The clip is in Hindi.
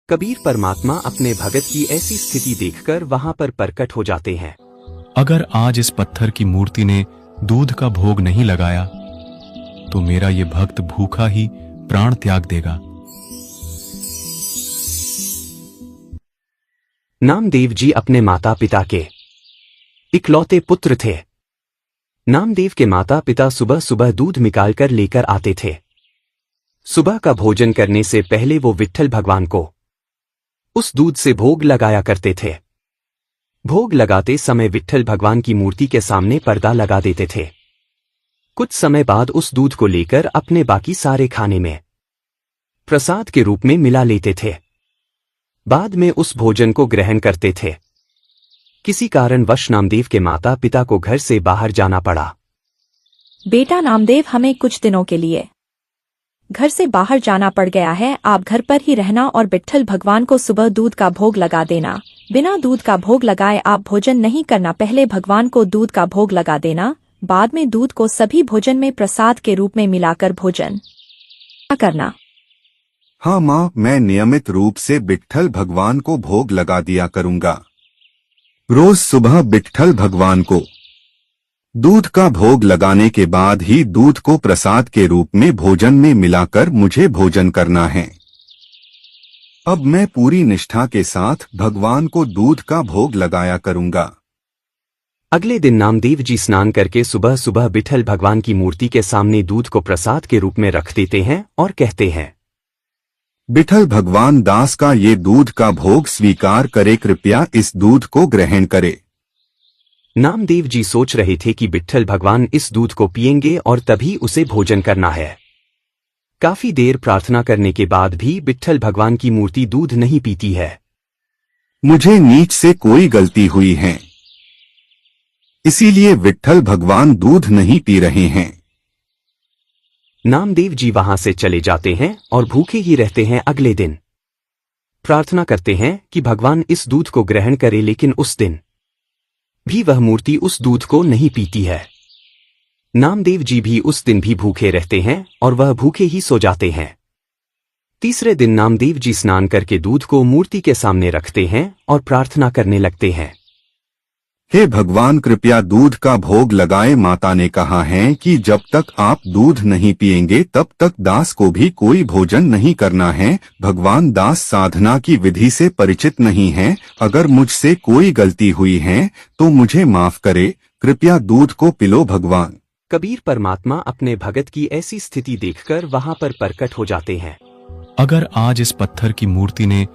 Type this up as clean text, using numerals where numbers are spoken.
कबीर परमात्मा अपने भगत की ऐसी स्थिति देखकर वहां पर प्रकट हो जाते हैं। अगर आज इस पत्थर की मूर्ति ने दूध का भोग नहीं लगाया तो मेरा ये भक्त भूखा ही प्राण त्याग देगा। नामदेव जी अपने माता पिता के इकलौते पुत्र थे। नामदेव के माता पिता सुबह सुबह दूध निकालकर लेकर आते थे। सुबह का भोजन करने से पहले वो विट्ठल भगवान को उस दूध से भोग लगाया करते थे। भोग लगाते समय विट्ठल भगवान की मूर्ति के सामने पर्दा लगा देते थे। कुछ समय बाद उस दूध को लेकर अपने बाकी सारे खाने में प्रसाद के रूप में मिला लेते थे। बाद में उस भोजन को ग्रहण करते थे। किसी कारणवश नामदेव के माता पिता को घर से बाहर जाना पड़ा। बेटा नामदेव, हमें कुछ दिनों के लिए घर से बाहर जाना पड़ गया है। आप घर पर ही रहना और विट्ठल भगवान को सुबह दूध का भोग लगा देना। बिना दूध का भोग लगाए आप भोजन नहीं करना। पहले भगवान को दूध का भोग लगा देना, बाद में दूध को सभी भोजन में प्रसाद के रूप में मिलाकर भोजन करना। हाँ माँ, मैं नियमित रूप से विट्ठल भगवान को भोग लगा दिया करूँगा। रोज सुबह विट्ठल भगवान को दूध का भोग लगाने के बाद ही दूध को प्रसाद के रूप में भोजन में मिलाकर मुझे भोजन करना है। अब मैं पूरी निष्ठा के साथ भगवान को दूध का भोग लगाया करूँगा। अगले दिन नामदेव जी स्नान करके सुबह सुबह विट्ठल भगवान की मूर्ति के सामने दूध को प्रसाद के रूप में रख देते हैं और कहते हैं, विट्ठल भगवान दास का ये दूध का भोग स्वीकार करे, कृपया इस दूध को ग्रहण करे। नामदेव जी सोच रहे थे कि विट्ठल भगवान इस दूध को पिएंगे और तभी उसे भोजन करना है। काफी देर प्रार्थना करने के बाद भी विट्ठल भगवान की मूर्ति दूध नहीं पीती है। मुझे नीच से कोई गलती हुई है, इसीलिए विट्ठल भगवान दूध नहीं पी रहे हैं। नामदेव जी वहां से चले जाते हैं और भूखे ही रहते हैं। अगले दिन प्रार्थना करते हैं कि भगवान इस दूध को ग्रहण करे, लेकिन उस दिन भी वह मूर्ति उस दूध को नहीं पीती है। नामदेव जी भी उस दिन भी भूखे रहते हैं और वह भूखे ही सो जाते हैं। तीसरे दिन नामदेव जी स्नान करके दूध को मूर्ति के सामने रखते हैं और प्रार्थना करने लगते हैं, हे भगवान, कृपया दूध का भोग लगाए। माता ने कहा है कि जब तक आप दूध नहीं पिएंगे तब तक दास को भी कोई भोजन नहीं करना है। भगवान, दास साधना की विधि से परिचित नहीं है। अगर मुझसे कोई गलती हुई है तो मुझे माफ करे, कृपया दूध को पिलो भगवान। कबीर परमात्मा अपने भगत की ऐसी स्थिति देखकर वहां पर प्रकट हो जाते हैं। अगर आज इस पत्थर की मूर्ति ने